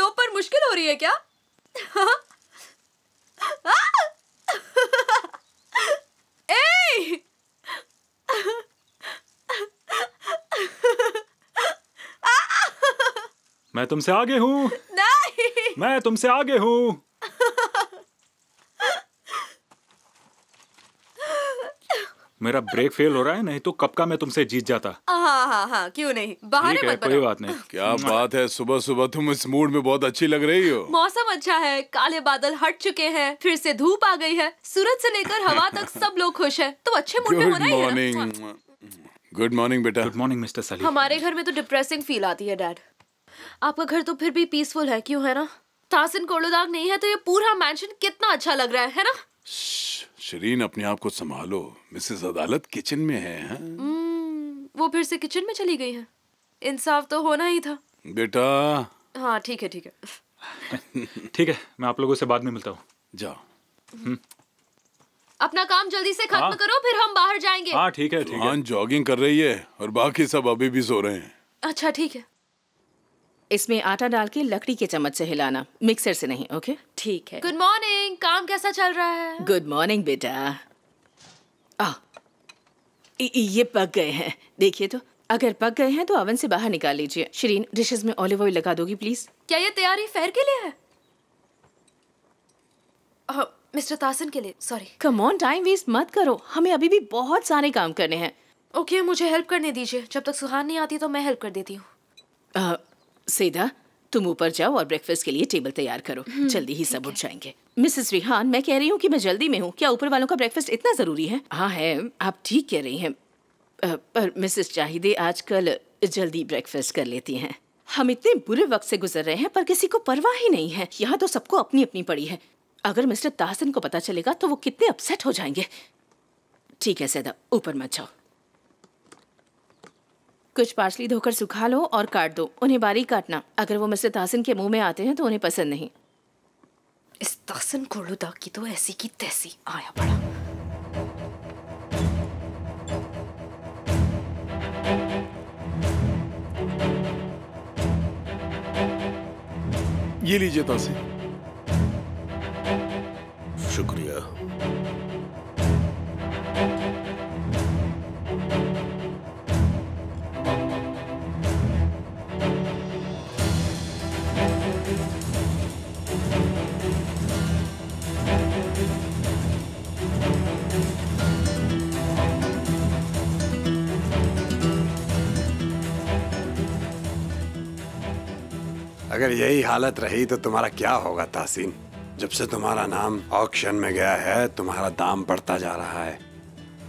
रोप पर मुश्किल हो रही है क्या? ए! मैं तुमसे आगे हूँ। नहीं। मैं तुमसे आगे हूँ। मेरा ब्रेक फेल हो रहा है, नहीं तो कब का मैं तुमसे जीत जाता। हाँ, क्यों नहीं, बहाने मत बनाओ। कोई बात नहीं। क्या बात है, सुबह सुबह तुम इस मूड में बहुत अच्छी लग रही हो। मौसम अच्छा है, काले बादल हट चुके हैं, फिर से धूप आ गई है, सूरज से लेकर हवा तक सब लोग खुश हैं, तो अच्छे मूड में होना ही है ना। गुड मॉर्निंग बेटा। Good morning mister Salim. हमारे घर में तो डिप्रेसिंग फील आती है डैड। आपका घर तो फिर भी पीसफुल है, क्यों है ना? तासिन कोलोदाग नहीं है तो ये पूरा मैंशन कितना अच्छा लग रहा है ना? शरीन, अपने आप को संभालो। मिसेस अदालत किचन में है। वो फिर से किचन में चली गई है। इंसाफ तो होना ही था बेटा। हाँ ठीक है ठीक है, मैं आप लोगों से बाद में मिलता हूँ। जाओ। अपना काम जल्दी से खत्म करो, फिर हम बाहर जाएंगे। हाँ ठीक है। जॉगिंग कर रही है और बाकी सब अभी भी सो रहे हैं। अच्छा ठीक है। इसमें आटा डाल के लकड़ी के चम्मच से हिलाना, मिक्सर से नहीं। ओके ठीक है। गुड मॉर्निंग, काम कैसा चल रहा है? गुड मॉर्निंग बेटा। ये पक गए हैं, देखिए तो। अगर पक गए हैं तो ओवन से बाहर निकाल लीजिए। शरीन, डिशेस में ऑलिव ऑयल लगा दोगी प्लीज? क्या ये तैयारी फेयर के लिए है? मिस्टर तासिन के लिए, sorry. Come on, time waste मत करो, हमें अभी भी बहुत सारे काम करने हैं। ओके, मुझे हेल्प करने दीजिए। जब तक सुहान नहीं आती तो मैं हेल्प कर देती हूँ। सीधा तुम ऊपर जाओ और ब्रेकफास्ट के लिए टेबल तैयार करो। जल्दी ही सब उठ जाएंगे। मिसेस रिहान, मैं कह रही हूँ कि मैं जल्दी में हूँ। क्या ऊपर वालों का ब्रेकफास्ट इतना जरूरी है? हाँ है, आप ठीक कह रही हैं। पर मिसेस चाहिदे आजकल जल्दी ब्रेकफास्ट कर लेती हैं। हम इतने बुरे वक्त से गुजर रहे हैं पर किसी को परवाह ही नहीं है। यहाँ तो सबको अपनी अपनी पड़ी है। अगर मिस्टर ताहसिन को पता चलेगा तो वो कितने अपसेट हो जाएंगे। ठीक है सैदा, ऊपर मत जाओ। कुछ पार्सली धोकर सुखा लो और काट दो। उन्हें बारीक काटना, अगर वो मिस्टर ताहसिन के मुंह में आते हैं तो उन्हें पसंद नहीं। इस तासिन कोलोदाग की तो ऐसी की तैसी आया पड़ा। ये लीजिए तासिन। शुक्रिया। अगर यही हालत रही तो तुम्हारा क्या होगा तासीन? जब से तुम्हारा नाम ऑक्शन में गया है तुम्हारा दाम बढ़ता जा रहा है।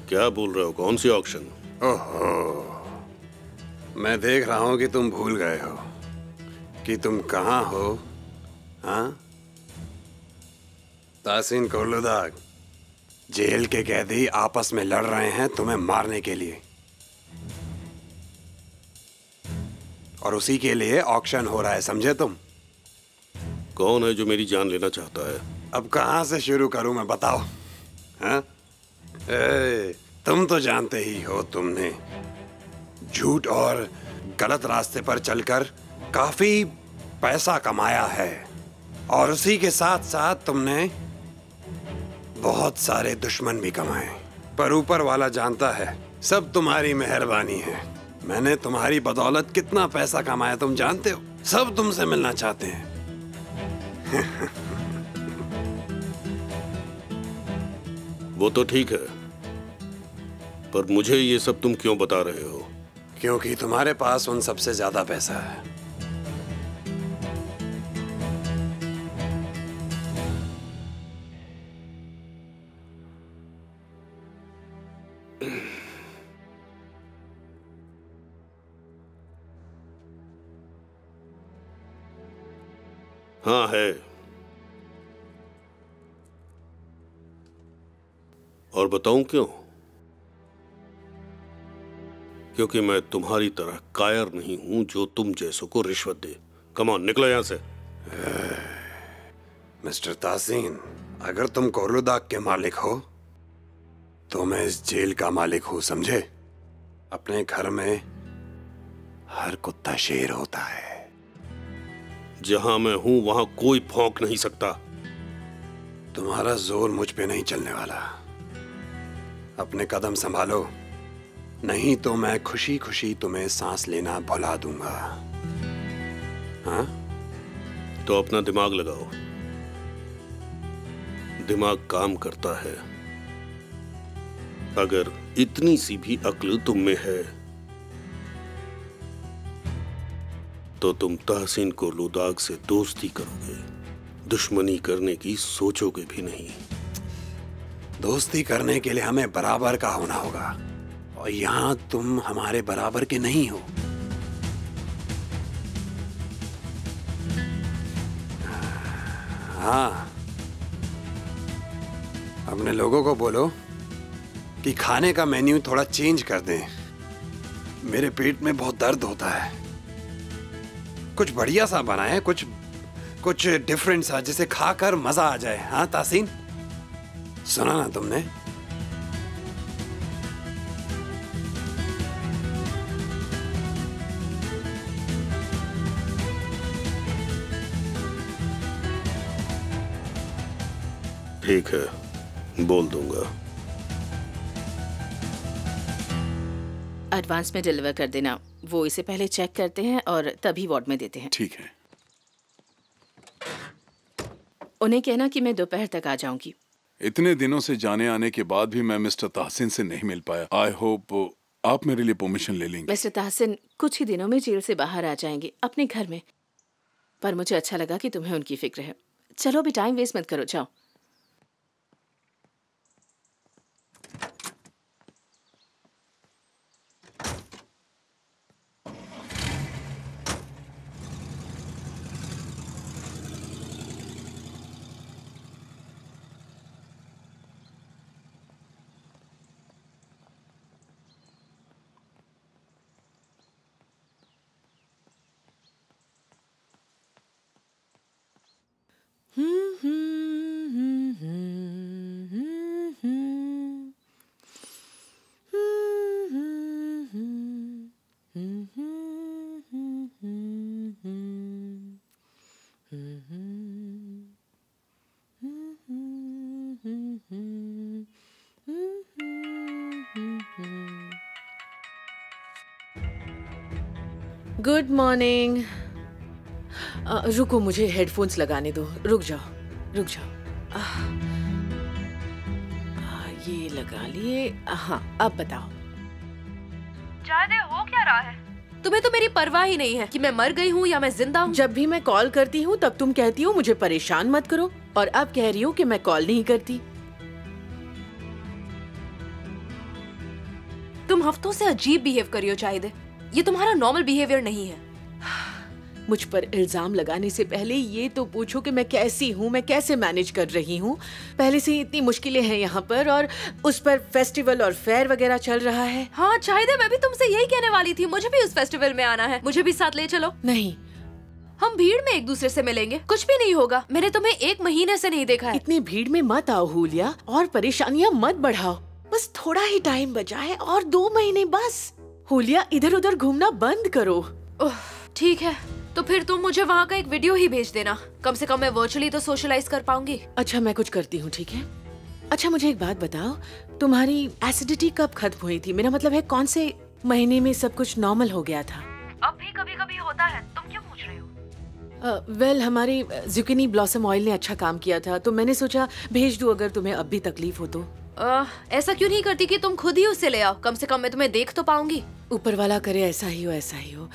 क्या बोल रहे हो? कौन सी ऑक्शन? ओहो, मैं देख रहा हूँ कि तुम भूल गए हो कि तुम कहाँ हो। हाँ, तासीन कोलोदाग, जेल के कैदी आपस में लड़ रहे हैं तुम्हें मारने के लिए, और उसी के लिए ऑक्शन हो रहा है, समझे तुम? कौन है जो मेरी जान लेना चाहता है? अब कहाँ से शुरू करूं मैं, बताओ। हाँ? तुम तो जानते ही हो, तुमने झूठ और गलत रास्ते पर चलकर काफी पैसा कमाया है, और उसी के साथ साथ तुमने बहुत सारे दुश्मन भी कमाए। पर ऊपर वाला जानता है सब तुम्हारी मेहरबानी है। मैंने तुम्हारी बदौलत कितना पैसा कमाया तुम जानते हो। सब तुमसे मिलना चाहते हैं। वो तो ठीक है, पर मुझे ये सब तुम क्यों बता रहे हो? क्योंकि तुम्हारे पास उन सबसे ज्यादा पैसा है। हाँ है, और बताऊं क्यों? क्योंकि मैं तुम्हारी तरह कायर नहीं हूं जो तुम जैसों को रिश्वत दे। कम ऑन, निकलो यहां से। मिस्टर तासीन, अगर तुम कोलोदाग के मालिक हो तो मैं इस जेल का मालिक हूं, समझे? अपने घर में हर कुत्ता शेर होता है। जहां मैं हूं वहां कोई भौंक नहीं सकता। तुम्हारा जोर मुझ पे नहीं चलने वाला। अपने कदम संभालो, नहीं तो मैं खुशी खुशी तुम्हें सांस लेना भुला दूंगा। हाँ? तो अपना दिमाग लगाओ। दिमाग काम करता है। अगर इतनी सी भी अक्ल तुम में है तो तुम तहसीन को लुदाग से दोस्ती करोगे, दुश्मनी करने की सोचोगे भी नहीं। दोस्ती करने के लिए हमें बराबर का होना होगा, और यहां तुम हमारे बराबर के नहीं हो। हाँ, अपने लोगों को बोलो कि खाने का मेन्यू थोड़ा चेंज कर दें। मेरे पेट में बहुत दर्द होता है। कुछ बढ़िया सा बनाए, कुछ डिफरेंट सा, जिसे खाकर मजा आ जाए। हाँ तासीन, सुना ना तुमने? ठीक है, बोल दूंगा। एडवांस में डिलीवर कर देना। वो इसे पहले चेक करते हैं और तभी वार्ड में देते हैं। ठीक है। उन्हें कहना कि मैं दोपहर तक आ जाऊंगी। इतने दिनों से जाने आने के बाद भी मैं मिस्टर ताहसिन से नहीं मिल पाया। आई होप आप मेरे लिए परमिशन ले लेंगे। मिस्टर ताहसिन कुछ ही दिनों में जेल से बाहर आ जाएंगे अपने घर में, पर मुझे अच्छा लगा कि तुम्हें उनकी फिक्र है। चलो भी टाइम वेस्ट मत करो, जाओ। Good morning. रुको, मुझे हेडफोन्स लगाने दो। रुक जाओ, रुक जाओ। ये लगा लिए। हाँ, अब बताओ। जायदे, हो क्या रहा है? तुम्हें तो मेरी परवाह ही नहीं है कि मैं मर गई हूँ या मैं जिंदा हूँ। जब भी मैं कॉल करती हूँ तब तुम कहती हो मुझे परेशान मत करो, और अब कह रही हो कि मैं कॉल नहीं करती। तुम हफ्तों से अजीब बिहेव कर रही हो जायदे। ये तुम्हारा नॉर्मल बिहेवियर नहीं है। मुझ पर इल्जाम लगाने से पहले ये तो पूछो कि मैं कैसी हूँ, मैं कैसे मैनेज कर रही हूँ। पहले से ही इतनी मुश्किलें हैं यहाँ पर, और उस पर फेस्टिवल और फेयर वगैरह चल रहा है। हाँ जायदे, मैं भी तुमसे यही कहने वाली थी। मुझे भी उस फेस्टिवल में आना है। मुझे भी साथ ले चलो। नहीं, हम भीड़ में एक दूसरे से मिलेंगे, कुछ भी नहीं होगा। मैंने तुम्हें 1 महीने से नहीं देखा है। इतनी भीड़ में मत आओ हुलिया, और परेशानियाँ मत बढ़ाओ। बस थोड़ा ही टाइम बचा है, और 2 महीने बस। हुलिया, इधर उधर घूमना बंद करो। ठीक है, तो फिर तुम मुझे वहाँ का एक वीडियो ही भेज देना। कम से कम मैं वर्चुअली तो सोशलाइज कर पाऊंगी। अच्छा, मैं कुछ करती हूँ, ठीक है। अच्छा, मुझे एक बात बताओ, तुम्हारी एसिडिटी कब खत्म हुई थी? मेरा मतलब है, कौन से महीने में सब कुछ नॉर्मल हो गया था? अब भी कभी कभी होता है। तुम क्यों पूछ रही हो? वेल, हमारी जुकिनी ब्लॉसम ऑयल ने अच्छा काम किया था, तो मैंने सोचा भेज दूं अगर तुम्हें अब भी तकलीफ हो तो। ऐसा क्यों नहीं करती कि तुम खुद ही उससे ले आओ? कम से कम मैं तुम्हें देख तो पाऊंगी। ऊपर वाला करे ऐसा ही हो, ऐसा ही हो।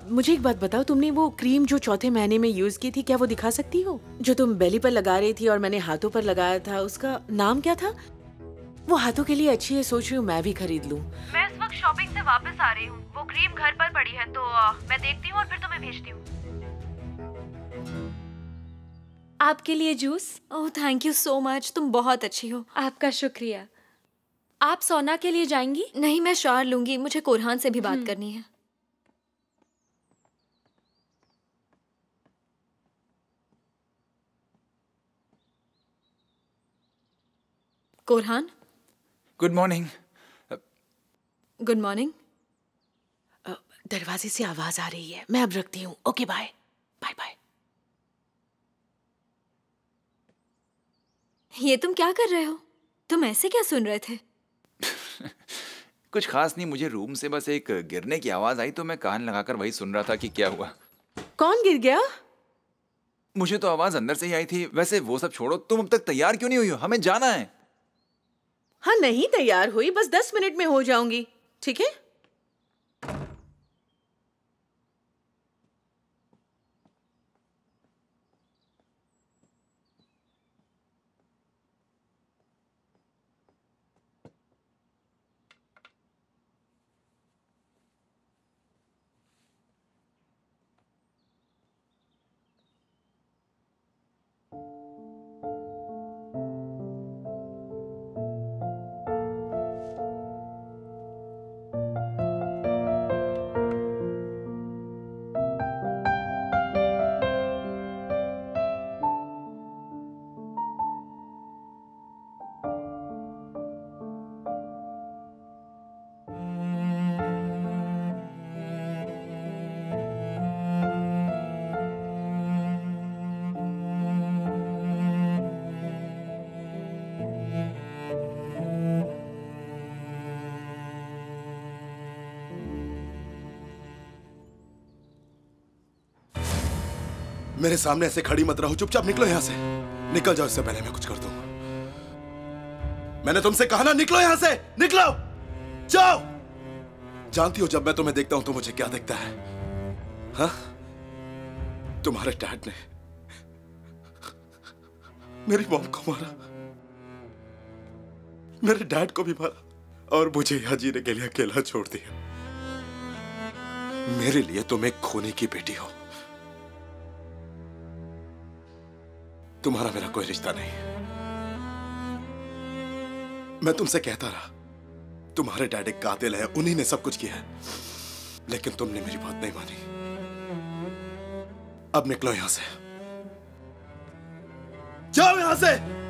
मुझे एक बात बताओ, तुमने वो क्रीम जो चौथे महीने में यूज की थी, क्या वो दिखा सकती हो? जो तुम बेली पर लगा रही थी और मैंने हाथों पर लगाया था, उसका नाम क्या था? वो हाथों के लिए अच्छी है, सोच रही हूँ मैं भी खरीद लूँ। मैं इस वक्त शॉपिंग से वापस आ रही हूँ। वो क्रीम घर पर पड़ी है, तो मैं देखती हूँ और फिर तुम्हें भेजती हूँ। आपके लिए juice. Oh, thank you so much. तुम बहुत अच्छी हो। आपका शुक्रिया। आप सोना के लिए जाएंगी? नहीं, मैं शॉवर लूंगी। मुझे कोरहान से भी बात करनी है। कोरहान, गुड मॉर्निंग। Good morning. दरवाजे से आवाज आ रही है, मैं अब रखती हूँ। Okay, bye bye bye. ये तुम क्या कर रहे हो? तुम ऐसे क्या सुन रहे थे? कुछ खास नहीं, मुझे रूम से बस एक गिरने की आवाज आई तो मैं कान लगाकर वही सुन रहा था कि क्या हुआ। कौन गिर गया? मुझे तो आवाज अंदर से ही आई थी। वैसे वो सब छोड़ो, तुम अब तक तैयार क्यों नहीं हुई हो? हमें जाना है। हाँ, नहीं तैयार हुई, बस 10 मिनट में हो जाऊंगी। ठीक है? मेरे सामने ऐसे खड़ी मत रहो, चुपचाप निकलो यहां से। निकल जाओ, इससे पहले मैं कुछ कर दूं। मैंने तुमसे कहा ना, निकलो यहां से, निकलो, जाओ। जानती हो जब मैं तुम्हें देखता हूं तो मुझे क्या दिखता है? हाँ? तुम्हारे डैड ने मेरी मॉम को मारा, मेरे डैड को भी मारा और मुझे यहां जीने के लिए अकेला छोड़ दिया। मेरे लिए तुम एक खूनी की बेटी हो। तुम्हारा मेरा कोई रिश्ता नहीं। मैं तुमसे कहता रहा तुम्हारे डैड एक कातिल है, उन्हीं ने सब कुछ किया है, लेकिन तुमने मेरी बात नहीं मानी। अब निकलो यहां से, जाओ यहां से।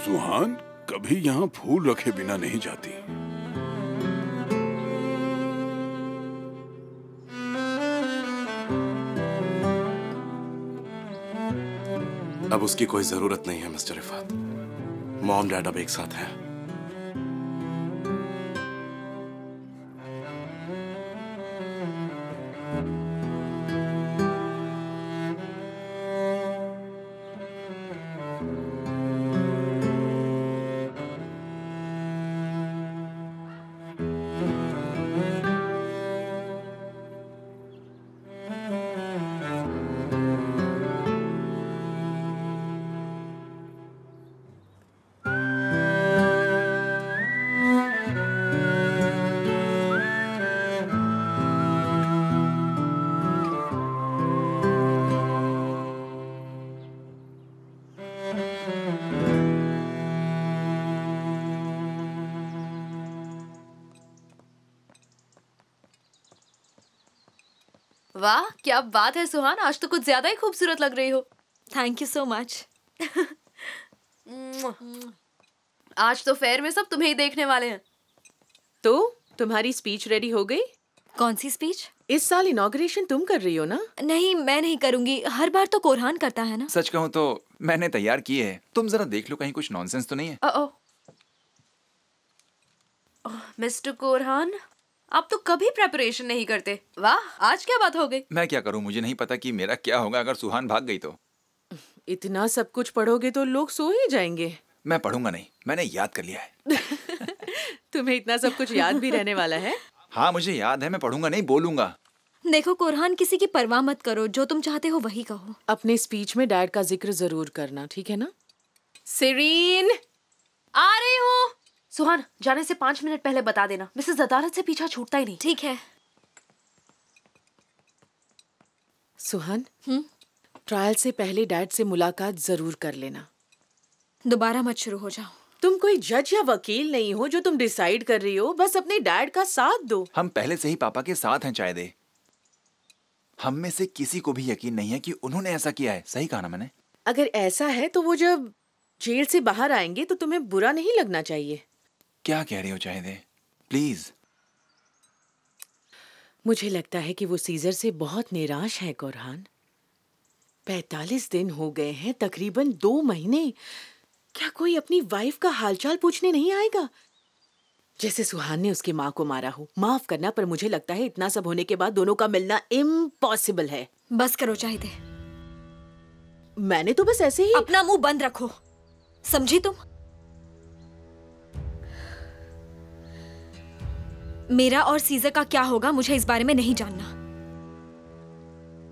सुहान कभी यहाँ फूल रखे बिना नहीं जाती। अब उसकी कोई जरूरत नहीं है मिस्टर रिफात। मॉम डैड अब एक साथ हैं। वाह क्या बात है सुहान, आज तो कुछ ज्यादा ही खूबसूरत लग रही हो। Thank you so much. आज तो फेयर में सब तुम्हें ही देखने वाले हैं। तो तुम्हारी स्पीच रेडी हो गई? कौन सी स्पीच? इस साल इनॉग्रेशन तुम कर रही हो ना? नहीं, मैं नहीं करूंगी, हर बार तो कोरहान करता है ना। सच कहूँ तो मैंने तैयार की है, तुम जरा देख लो कहीं कुछ नॉनसेंस तो नहीं है। मिस्टर कोरहान, आप तो कभी प्रेपरेशन नहीं करते। वाह, आज क्या बात हो गई? मैं क्या करूँ, मुझे नहीं पता कि मेरा क्या होगा अगर सुहान भाग गई तो। इतना सब कुछ पढ़ोगे तो लोग सो ही जाएंगे। मैं पढ़ूंगा नहीं, मैंने याद कर लिया है। तुम्हें इतना सब कुछ याद भी रहने वाला है? हाँ मुझे याद है, मैं पढ़ूंगा नहीं, बोलूंगा। देखो कोरहान, किसी की परवाह मत करो, जो तुम चाहते हो वही कहो। अपने स्पीच में डैड का जिक्र जरूर करना, ठीक है ना? सिरीन, आ रही हूँ। सुहान, जाने से 5 मिनट पहले बता देना, मिसेस अदालत से पीछा छूटता ही नहीं। ठीक है। सुहान, ट्रायल से पहले डैड से मुलाकात जरूर कर लेना। दोबारा मत शुरू हो जाओ। तुम कोई जज या वकील नहीं हो जो तुम डिसाइड कर रही हो, बस अपने डैड का साथ दो। हम पहले से ही पापा के साथ हैं चाहे। हम में से किसी को भी यकीन नहीं है कि उन्होंने ऐसा किया है। सही कहा ना मैंने? अगर ऐसा है तो वो जब जेल से बाहर आएंगे तो तुम्हें बुरा नहीं लगना चाहिए। क्या कह रही हो चाहे? प्लीज। मुझे लगता है कि वो सीजर से बहुत निराश है कोरहान। 45 दिन हो गए हैं, तकरीबन 2 महीने। क्या कोई अपनी वाइफ का हालचाल पूछने नहीं आएगा? जैसे सुहान ने उसकी माँ को मारा हो। माफ करना, पर मुझे लगता है इतना सब होने के बाद दोनों का मिलना इम्पॉसिबल है। बस करो चाहिए। मैंने तो बस ऐसे ही। अपना मुंह बंद रखो, समझी तुम? मेरा और सीजर का क्या होगा मुझे इस बारे में नहीं जानना।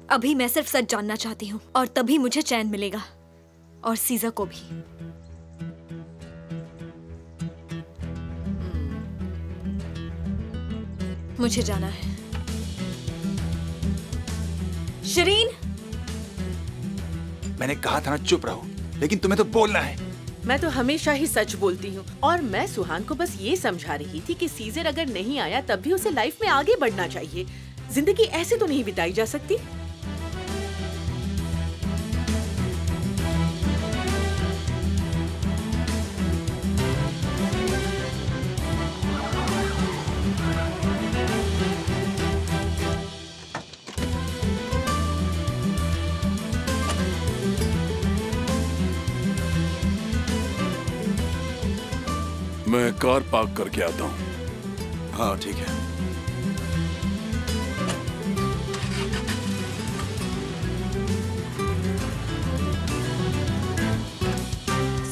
अभी मैं सिर्फ सच जानना चाहती हूँ, और तभी मुझे चैन मिलेगा, और सीजर को भी। मुझे जाना है। शरीन, मैंने कहा था ना चुप रहो, लेकिन तुम्हें तो बोलना है। मैं तो हमेशा ही सच बोलती हूँ, और मैं सुहान को बस ये समझा रही थी कि सीजर अगर नहीं आया तब भी उसे लाइफ में आगे बढ़ना चाहिए। जिंदगी ऐसे तो नहीं बिताई जा सकती। मैं कार पार्क करके आता हूँ। हाँ ठीक है।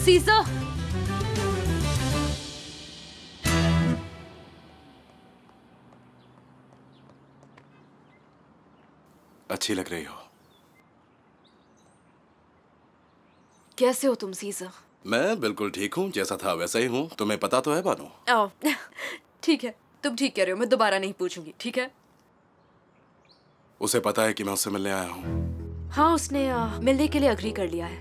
सीजर, अच्छी लग रही हो। कैसे हो तुम सीजर? मैं बिल्कुल ठीक हूँ, जैसा था वैसा ही हूँ। तुम्हें पता तो है बानो। ठीक है, तुम ठीक कह रहे हो, मैं दोबारा नहीं पूछूंगी, ठीक है? उसे पता है कि मैं उससे मिलने आया हूँ। हाँ, उसने मिलने के लिए अग्री कर लिया है।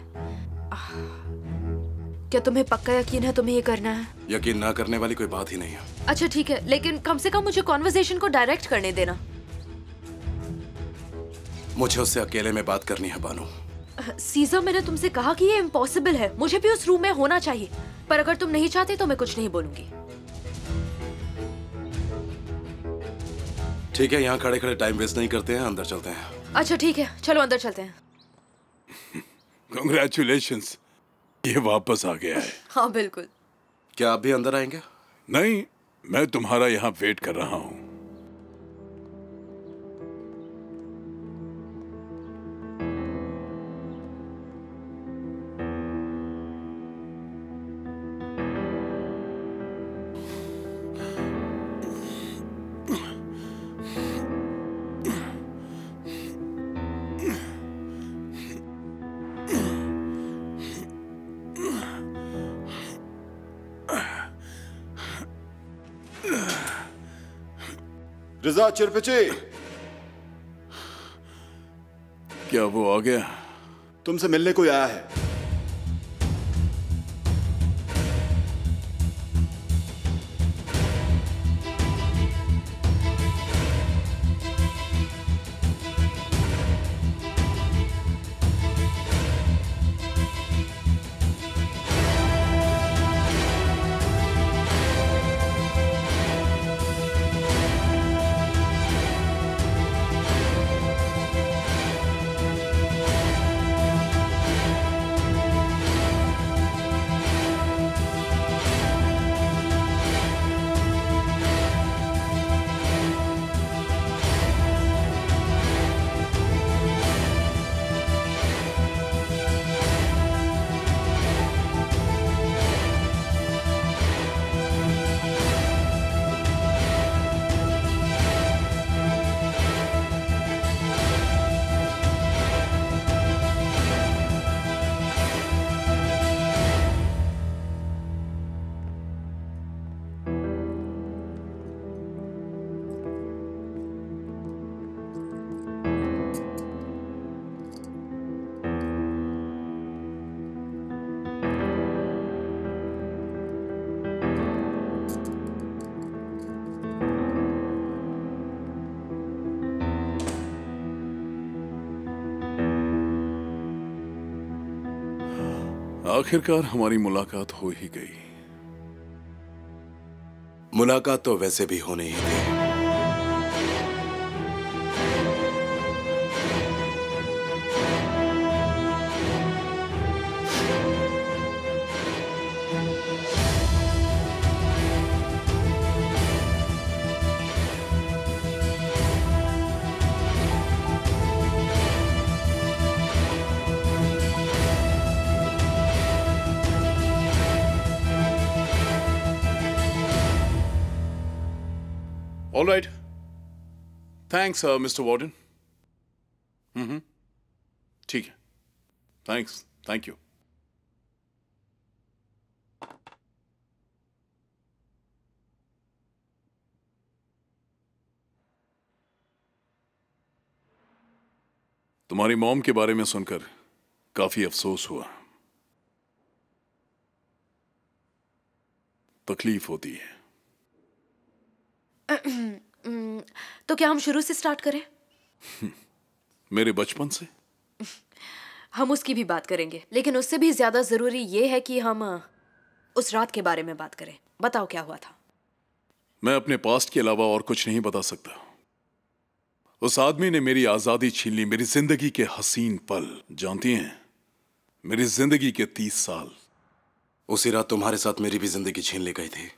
क्या तुम्हें पक्का यकीन है तुम्हें ये करना है? यकीन ना करने वाली कोई बात ही नहीं है। अच्छा ठीक है, लेकिन कम से कम मुझे कॉन्वर्सेशन को डायरेक्ट करने देना। मुझे उससे अकेले में बात करनी है बानो। सीजर, मैंने तुमसे कहा कि ये इम्पॉसिबल है, मुझे भी उस रूम में होना चाहिए, पर अगर तुम नहीं चाहते तो मैं कुछ नहीं बोलूंगी। ठीक है, यहाँ खड़े खड़े टाइम वेस्ट नहीं करते हैं, अंदर चलते हैं। अच्छा ठीक है, चलो अंदर चलते हैं। Congratulations, ये वापस आ गया है। हाँ बिल्कुल। क्या आप भी अंदर आएंगे? नहीं, मैं तुम्हारा यहाँ वेट कर रहा हूँ। रिजा चिरपिचे, क्या वो आ गया? तुमसे मिलने कोई आया है। आखिरकार हमारी मुलाकात हो ही गई। मुलाकात तो वैसे भी होनी ही थी। All right. Thanks, Mr. Warden. ठीक है। Thanks. Thank you. तुम्हारी मॉम के बारे में सुनकर काफी अफसोस हुआ। तकलीफ होती है। तो क्या हम शुरू से स्टार्ट करें? मेरे बचपन से? हम उसकी भी बात करेंगे, लेकिन उससे भी ज्यादा जरूरी ये है कि हम उस रात के बारे में बात करें। बताओ क्या हुआ था? मैं अपने पास्ट के अलावा और कुछ नहीं बता सकता। उस आदमी ने मेरी आजादी छीन ली, मेरी जिंदगी के हसीन पल। जानती हैं, मेरी जिंदगी के 30 साल। उसी रात तुम्हारे साथ मेरी भी जिंदगी छीन ली गई थी।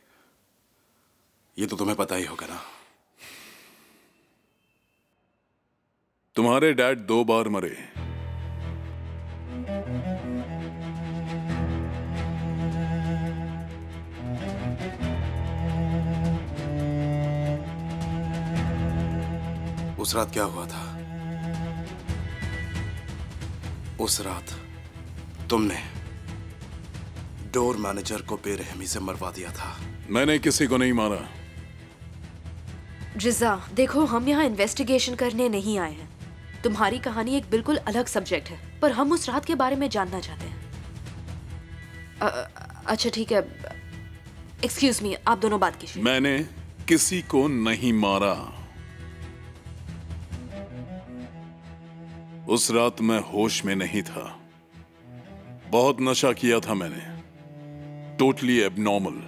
ये तो तुम्हें पता ही होगा ना। तुम्हारे डैड 2 बार मरे। उस रात क्या हुआ था? उस रात तुमने डोर मैनेजर को बेरहमी से मरवा दिया था। मैंने किसी को नहीं मारा। रिजा, देखो, हम यहाँ इन्वेस्टिगेशन करने नहीं आए हैं। तुम्हारी कहानी एक बिल्कुल अलग सब्जेक्ट है, पर हम उस रात के बारे में जानना चाहते हैं। अच्छा ठीक है, एक्सक्यूज मी, आप दोनों बात कीजिए। मैंने किसी को नहीं मारा। उस रात मैं होश में नहीं था। बहुत नशा किया था मैंने, टोटली एबनॉर्मल।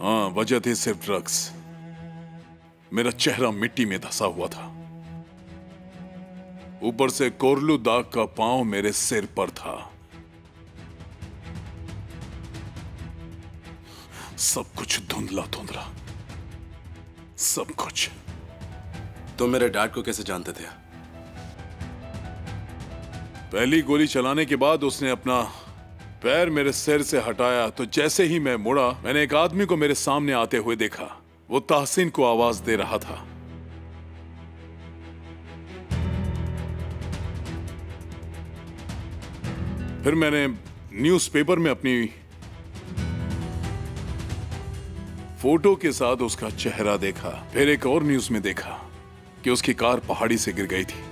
हाँ, वजह थी सिर्फ ड्रग्स। मेरा चेहरा मिट्टी में धंसा हुआ था, ऊपर से कोरलू दाग का पांव मेरे सिर पर था। सब कुछ धुंधला धुंधला, सब कुछ। तुम मेरे डैड को कैसे जानते थे? पहली गोली चलाने के बाद उसने अपना पैर मेरे सिर से हटाया, तो जैसे ही मैं मुड़ा, मैंने एक आदमी को मेरे सामने आते हुए देखा। वो तहसीन को आवाज दे रहा था। फिर मैंने न्यूज़पेपर में अपनी फोटो के साथ उसका चेहरा देखा। फिर एक और न्यूज़ में देखा कि उसकी कार पहाड़ी से गिर गई थी।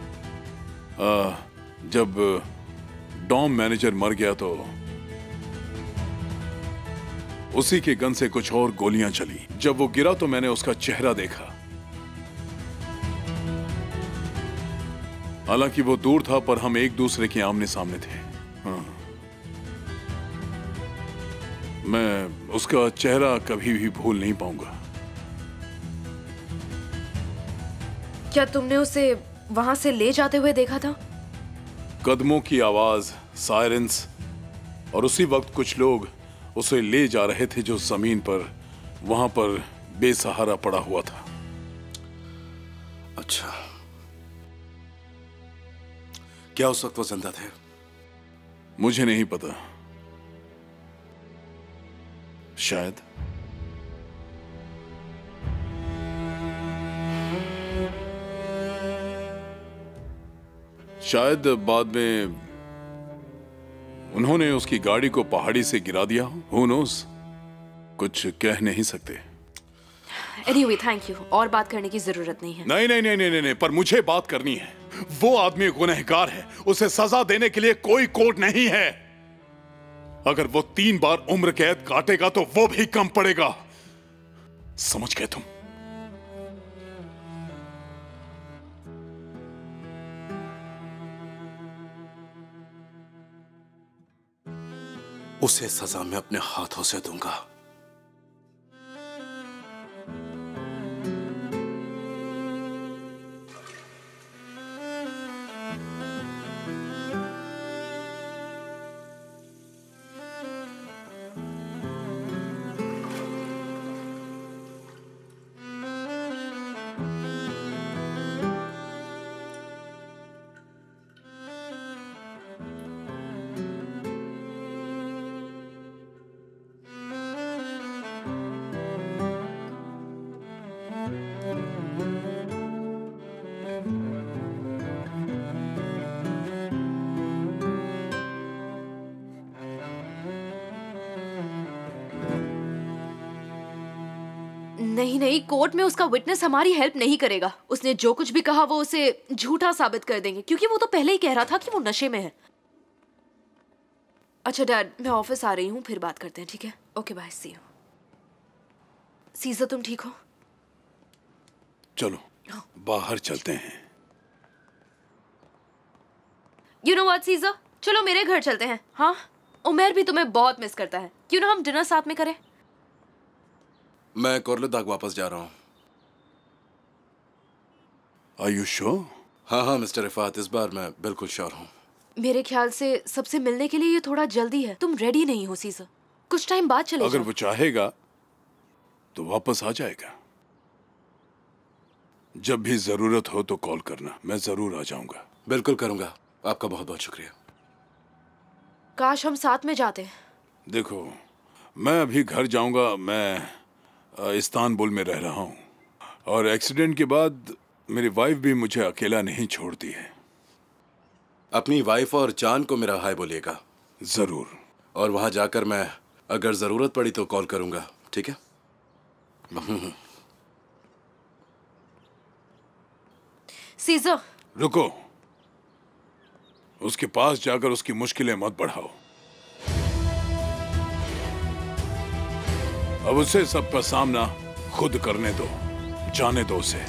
जब डॉम मैनेजर मर गया तो उसी के गन से कुछ और गोलियां चली। जब वो गिरा तो मैंने उसका चेहरा देखा। हालांकि वो दूर था, पर हम एक दूसरे के आमने सामने थे। हाँ। मैं उसका चेहरा कभी भी भूल नहीं पाऊंगा। क्या तुमने उसे वहां से ले जाते हुए देखा था? कदमों की आवाज, सायरेंस, और उसी वक्त कुछ लोग उसे ले जा रहे थे जो जमीन पर वहां पर बेसहारा पड़ा हुआ था। अच्छा, क्या उस वक्त वो जिंदा थे? मुझे नहीं पता, शायद। शायद बाद में उन्होंने उसकी गाड़ी को पहाड़ी से गिरा दिया हो। Who knows? कुछ कह नहीं सकते। Anyway, thank you. और बात करने की जरूरत नहीं है। नहीं नहीं नहीं नहीं नहीं, पर मुझे बात करनी है। वो आदमी गुनहगार है, उसे सजा देने के लिए कोई कोर्ट नहीं है। अगर वो 3 बार उम्र कैद काटेगा तो वो भी कम पड़ेगा। समझ गए तुम? उसे सजा मैं अपने हाथों से दूंगा। नहीं नहीं, कोर्ट में उसका विटनेस हमारी हेल्प नहीं करेगा। उसने जो कुछ भी कहा वो उसे झूठा साबित कर देंगे, क्योंकि वो तो पहले ही कह रहा था कि वो नशे में है। अच्छा डैड, मैं ऑफिस आ रही हूँ, फिर बात करते हैं, ठीक है? Okay bye, see you. Caesar तुम ठीक हो? चलो बाहर चलते हैं। यू नो व्हाट सीजर, चलो मेरे घर चलते हैं। हाँ, उमेर भी तुम्हें बहुत मिस करता है। क्यों ना हम डिनर साथ में करें? मैं कोर्लुदाग वापस जा रहा हूँ। Are you sure? हाँ मिस्टर रिफात, इस बार मैं बिल्कुल श्योर हूँ। मेरे ख्याल से सबसे मिलने के लिए ये थोड़ा जल्दी है। तुम रेडी नहीं हो सीजर, कुछ टाइम बाद चले अगर जाओ। वो चाहेगा तो वापस आ जाएगा। जब भी जरूरत हो तो कॉल करना, मैं जरूर आ जाऊंगा। बिल्कुल करूंगा, आपका बहुत बहुत शुक्रिया। काश हम साथ में जाते। देखो, मैं अभी घर जाऊंगा। मैं इस्तांबुल में रह रहा हूँ और एक्सीडेंट के बाद मेरी वाइफ भी मुझे अकेला नहीं छोड़ती है। अपनी वाइफ और जान को मेरा हाय बोलिएगा। जरूर। और वहां जाकर मैं अगर जरूरत पड़ी तो कॉल करूंगा, ठीक है? सीजर रुको, उसके पास जाकर उसकी मुश्किलें मत बढ़ाओ। अब उसे सबका सामना खुद करने दो, जाने दो उसे।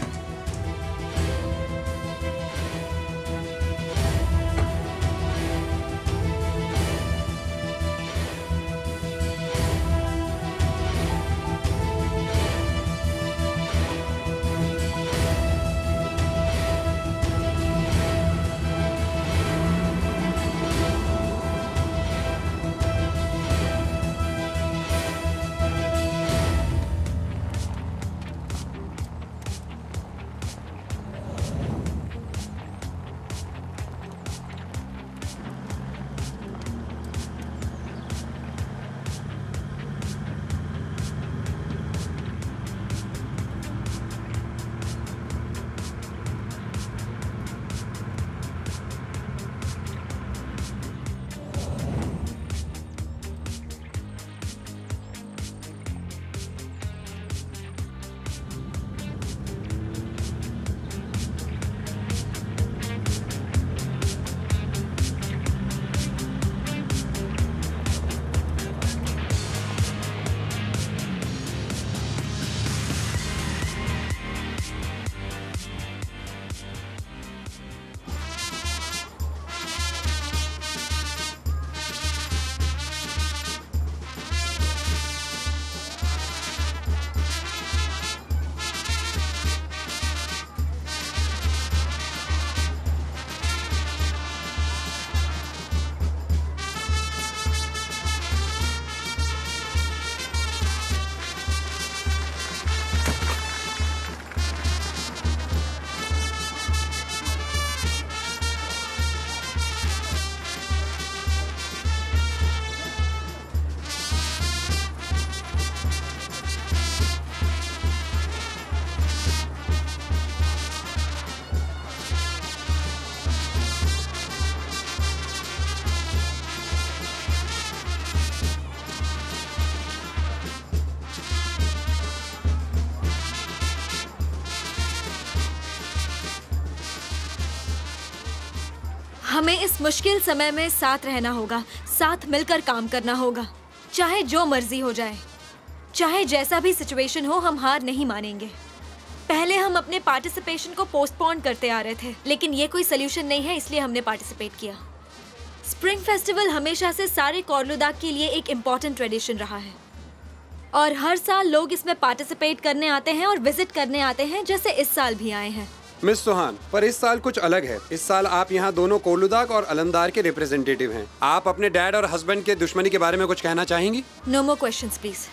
हमें इस मुश्किल समय में साथ रहना होगा, साथ मिलकर काम करना होगा, चाहे जो मर्जी हो जाए, चाहे जैसा भी सिचुएशन हो, हम हार नहीं मानेंगे। पहले हम अपने पार्टिसिपेशन को पोस्टपोन करते आ रहे थे, लेकिन ये कोई सोल्यूशन नहीं है, इसलिए हमने पार्टिसिपेट किया। स्प्रिंग फेस्टिवल हमेशा से सारे कोर्लुदाग के लिए एक इम्पोर्टेंट ट्रेडिशन रहा है और हर साल लोग इसमें पार्टिसिपेट करने आते हैं और विजिट करने आते हैं, जैसे इस साल भी आए हैं। मिस सुहान, पर इस साल कुछ अलग है। इस साल आप यहाँ दोनों कोर्लुदाग और अलमदार के रिप्रेजेंटेटिव हैं। आप अपने डैड और हस्बैंड के दुश्मनी के बारे में कुछ कहना चाहेंगी? No more questions please.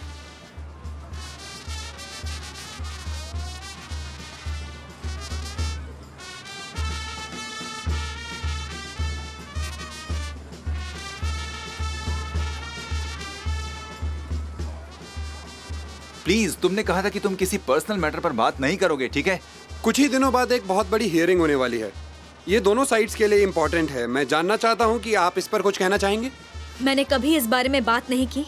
Please, तुमने कहा था कि तुम किसी पर्सनल मैटर पर बात नहीं करोगे, ठीक है? कुछ ही दिनों बाद एक बहुत बड़ी हियरिंग होने वाली है। ये दोनों साइड्स के लिए इम्पोर्टेंट है। मैं जानना चाहता हूँ कि आप इस पर कुछ कहना चाहेंगे? मैंने कभी इस बारे में बात नहीं की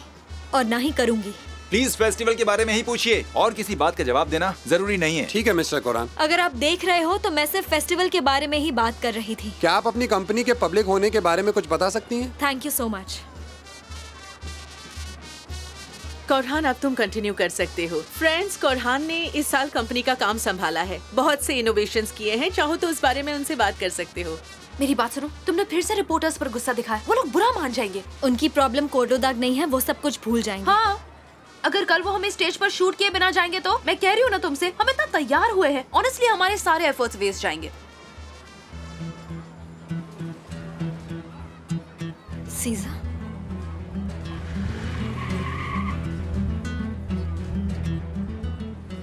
और ना ही करूंगी। प्लीज फेस्टिवल के बारे में ही पूछिए, और किसी बात का जवाब देना जरूरी नहीं है। ठीक है मिस्टर कोरान। अगर आप देख रहे हो तो मैं सिर्फ फेस्टिवल के बारे में ही बात कर रही थी। क्या आप अपनी कंपनी के पब्लिक होने के बारे में कुछ बता सकती हैं? Thank you so much. Korhan, अब तुम कंटिन्यू कर सकते हो। फ्रेंड्स, कोरहान ने इस साल कंपनी का काम संभाला है, बहुत से इनोवेशंस किए हैं। चाहो तो उस बारे में उनसे बात कर सकते हो। मेरी बात सुनो, तुमने फिर से रिपोर्टर्स पर गुस्सा दिखाया। वो लोग बुरा मान जाएंगे। उनकी प्रॉब्लम कोर्लुदाग नहीं है, वो सब कुछ भूल जाएंगे। हाँ, अगर कल वो हमें स्टेज पर शूट किए बिना जाएंगे तो मैं कह रही हूँ ना तुमसे, हम इतना तैयार हुए हैं, ऑनेस्टली हमारे सारे एफर्ट्स वेस्ट जाएंगे। सीजा,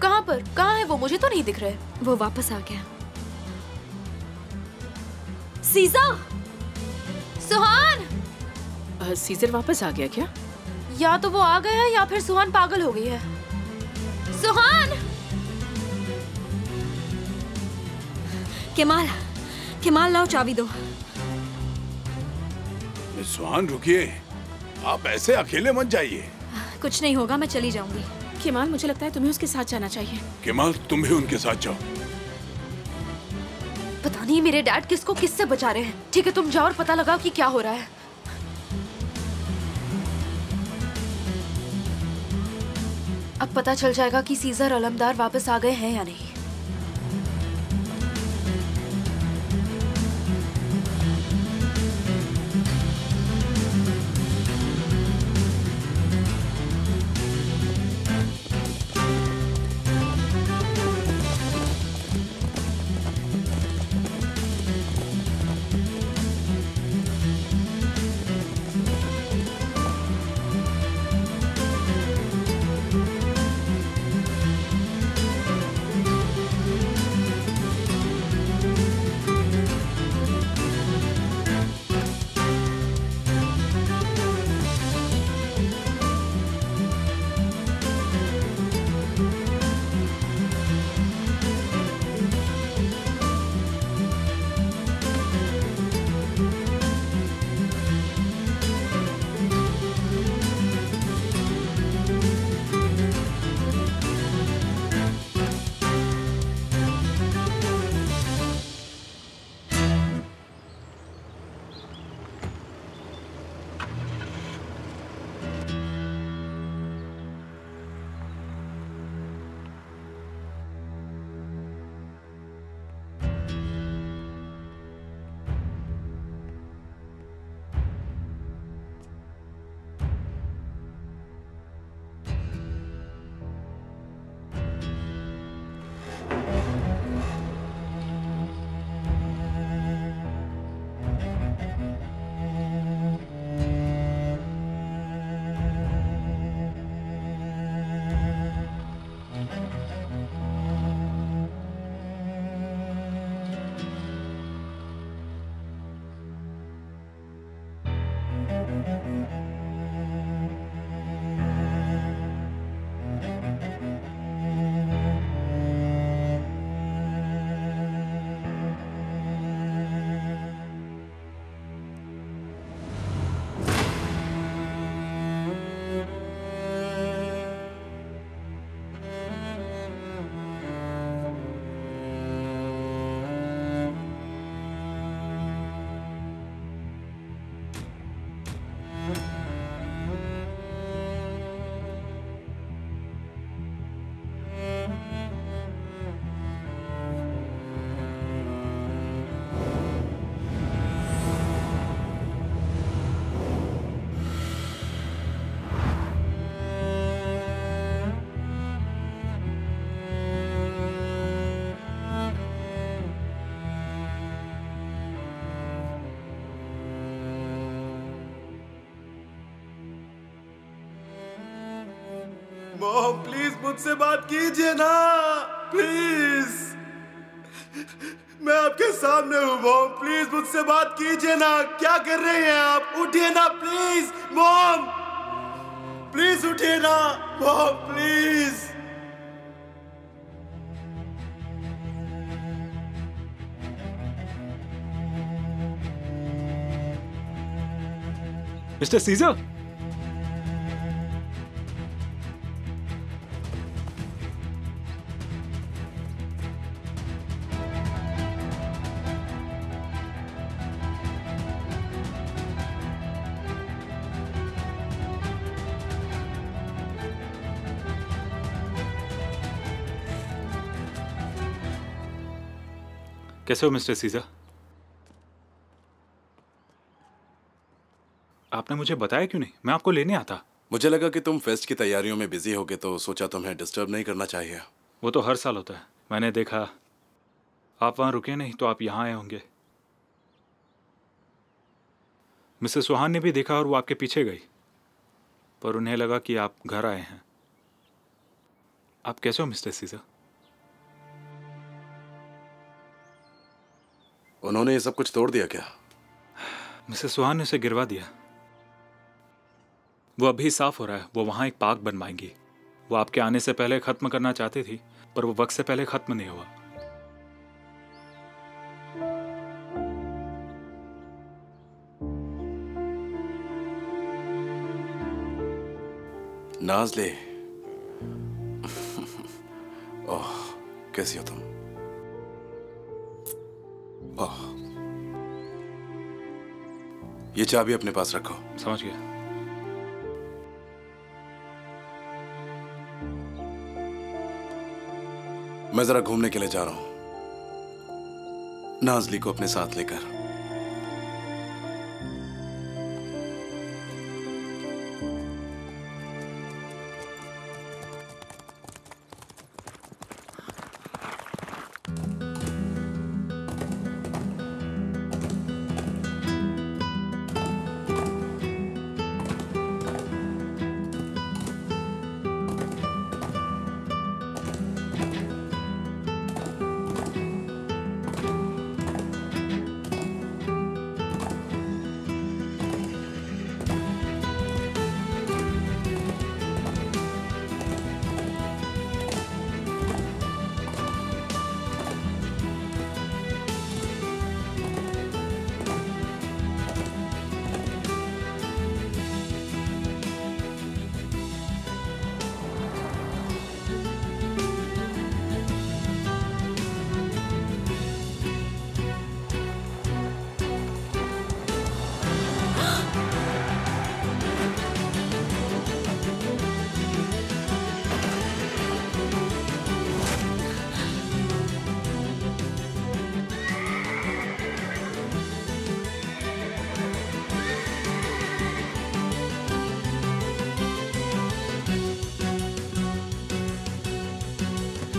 कहाँ पर? कहाँ है वो? मुझे तो नहीं दिख रहे। वो वापस आ गया। सीजा! सुहान! सीजर वापस आ गया क्या? या तो वो आ गया है या फिर सुहान पागल हो गई है। सुहान! केमाल, केमाल लाओ चाबी दो। सुहान रुकिए, आप ऐसे अकेले मत जाइए। कुछ नहीं होगा, मैं चली जाऊंगी। केमाल, मुझे लगता है तुम्हें उसके साथ जाना चाहिए। केमाल, तुम भी उनके साथ जाओ। पता नहीं मेरे डैड किसको किससे बचा रहे हैं। ठीक है, तुम जाओ और पता लगाओ कि क्या हो रहा है। अब पता चल जाएगा कि सीजर अलमदार वापस आ गए हैं या नहीं। मॉम प्लीज मुझसे बात कीजिए ना, प्लीज। मैं आपके सामने हूँ मॉम, प्लीज मुझसे बात कीजिए ना। क्या कर रहे हैं आप? उठिए ना प्लीज मॉम, प्लीज उठिए ना मॉम, प्लीज। मिस्टर सीजर, कैसे हो मिस्टर सीजर? आपने मुझे बताया क्यों नहीं? मैं आपको लेने आता। मुझे लगा कि तुम फेस्ट की तैयारियों में बिजी होगे तो सोचा तुम्हें डिस्टर्ब नहीं करना चाहिए। वो तो हर साल होता है। मैंने देखा आप वहां रुके नहीं तो आप यहाँ आए होंगे। मिसेस सुहान ने भी देखा और वो आपके पीछे गई, पर उन्हें लगा कि आप घर आए हैं। आप कैसे हो मिस्टर सीजर? उन्होंने ये सब कुछ तोड़ दिया क्या? मिसेस सुहान ने उसे गिरवा दिया। वो अभी साफ हो रहा है। वो वहां एक पार्क बनवाएंगी। वो आपके आने से पहले खत्म करना चाहती थी, पर वो वक्त से पहले खत्म नहीं हुआ। नाज़ले, ओह कैसी हो तुम? ओह, ये चाबी अपने पास रखो। समझ गया। मैं जरा घूमने के लिए जा रहा हूं, नाज़ली को अपने साथ लेकर।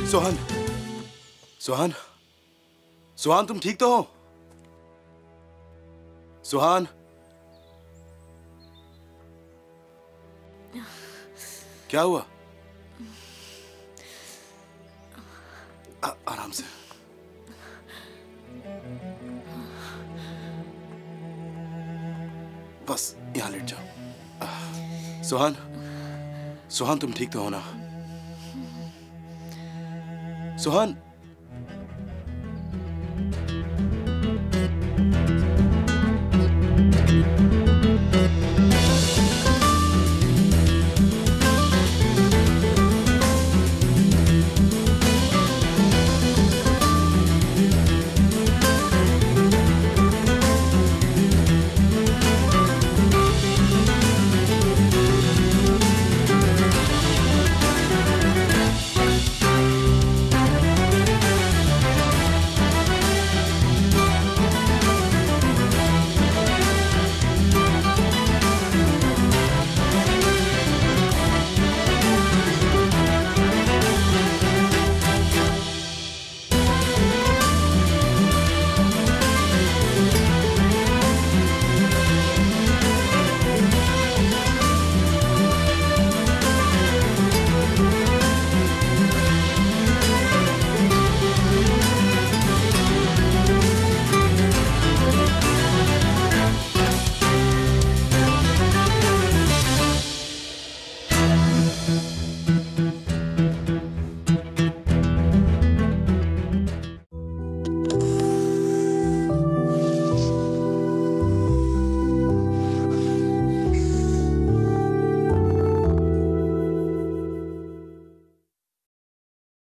सुहान, सुहान, सुहान तुम ठीक तो हो? सुहान, क्या हुआ? आराम से। बस यहां लेट जाओ। सुहान, सुहान तुम ठीक तो हो ना? सुहान,